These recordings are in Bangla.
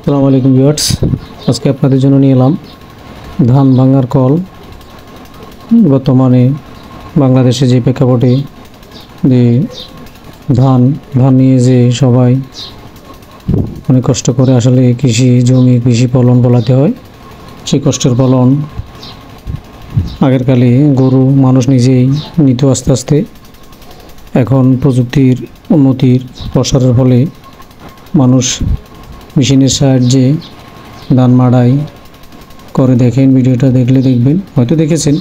আসসালামু আলাইকুম ভিউয়ার্স, আজকে আপনাদের জন্য নিয়ে এলাম ধান ভাঙার কল। বর্তমানে বাংলাদেশে যে প্রেক্ষাপটে যে ধান নিয়ে যে সবাই অনেক কষ্ট করে আসলে কৃষি ফলন ফলাতে হয়। সেই কষ্টের ফলন আগের কালে গরু মানুষ নিজেই নিত আস্তে আস্তে। এখন প্রযুক্তির উন্নতির প্রসারের ফলে মানুষ মেশিনের সাহায্যে ধান মাড়াই করে। দেখেন, ভিডিওটা দেখলে দেখবেন, হয়তো দেখেছেন।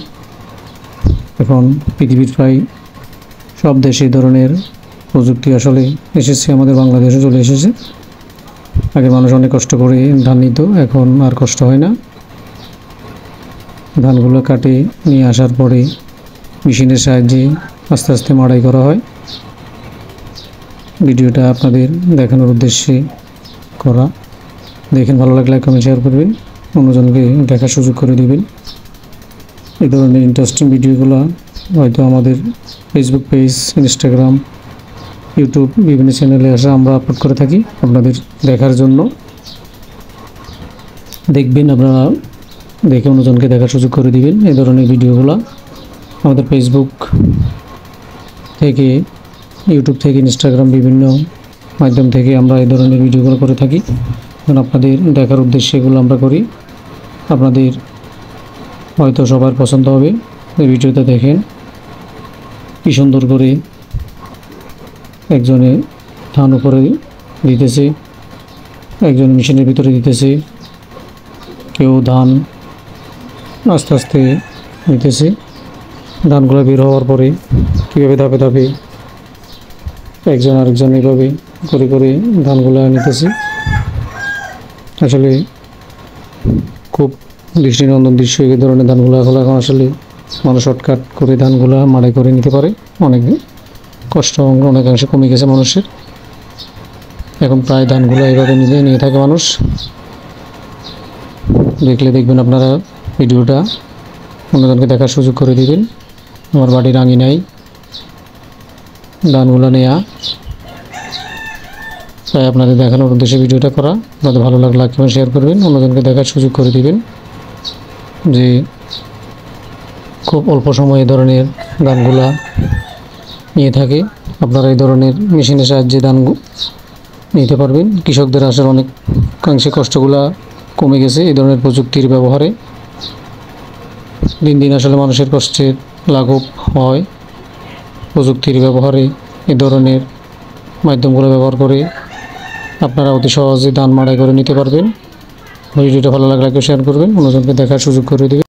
এখন পৃথিবীর প্রায় সব দেশে এই ধরনের প্রযুক্তি আসলে এসেছে, আমাদের বাংলাদেশে চলে এসেছে। আগে মানুষ অনেক কষ্ট করে ধান নিত, এখন আর কষ্ট হয় না। ধানগুলো কাটে নিয়ে আসার পরে মেশিনের সাহায্যে আস্তে আস্তে মাড়াই করা হয়। ভিডিওটা আপনাদের দেখানোর উদ্দেশ্যে করা। দেখেন, ভালো লাগলে কমেন্ট শেয়ার করবেন, অন্যজনকে দেখার সুযোগ করে দেবেন। এই ধরনের ইন্টারেস্টিং ভিডিওগুলো হয়তো আমাদের ফেসবুক পেজ, ইনস্টাগ্রাম, ইউটিউব বিভিন্ন চ্যানেলে আমরা আপলোড করে থাকি আপনাদের দেখার জন্য। দেখবেন, আপনারা দেখে অন্যজনকে দেখার সুযোগ করে দিবেন। এই ধরনের ভিডিওগুলো আমাদের ফেসবুক থেকে, ইউটিউব থেকে, ইনস্টাগ্রাম বিভিন্ন মাধ্যম থেকে আমরা এই ধরনের ভিডিওগুলো করে থাকি। কারণ আপনাদের দেখার উদ্দেশ্যে এগুলো আমরা করি। আপনাদের হয়তো সবার পছন্দ হবে। এই ভিডিওতে দেখেন কি সুন্দর করে একজনে ধান উপরে দিতেছে, একজন মেশিনের ভিতরে দিতেছে, কেউ ধান আস্তে আস্তে নিতেছে। ধানগুলো বের হওয়ার পরে কীভাবে ধাপে ধাপে একজন আরেকজন এভাবে করে করে ধানগুলো নিতেছে। আসলে খুব দৃষ্টিনন্দন দৃশ্য। এই ধরনের ধানগুলো এখন আসলে মানুষ শর্টকাট করে ধানগুলো মাড়াই করে নিতে পারে। অনেক কষ্ট অনেকাংশে কমে গেছে মানুষের। এখন প্রায় ধানগুলো এইভাবে নিয়ে থাকে মানুষ। দেখলে দেখবেন আপনারা ভিডিওটা, অন্যজনকে দেখার সুযোগ করে দিবেন। আমার বাড়ির আঙিনায় ধানগুলো নেওয়া, তাই আপনাদের দেখানোর উদ্দেশ্যে ভিডিওটা করা। আপনাদের ভালো লাগলে লাইক কমেন্ট শেয়ার করবেন, অন্যজনকে দেখার সুযোগ করে দিবেন। যে খুব অল্প সময়ে এই ধরনের ধানগুলা নিয়ে থাকে। আপনারা এই ধরনের মেশিনের সাহায্যে ধান নিতে পারবেন। কৃষকদের আসলে অনেকাংশে কষ্টগুলা কমে গেছে এই ধরনের প্রযুক্তির ব্যবহারে। দিন দিন আসলে মানুষের কষ্টের লাঘব হয় প্রযুক্তির ব্যবহারে। এই ধরনের মাধ্যমগুলো ব্যবহার করে আপনারা অতি সহজে ধান মাড়াই করে নিতে পারবেন। ভিডিওটা ভালো লাগলে শেয়ার করবেন, অন্যজনকে দেখার সুযোগ করে দেবেন।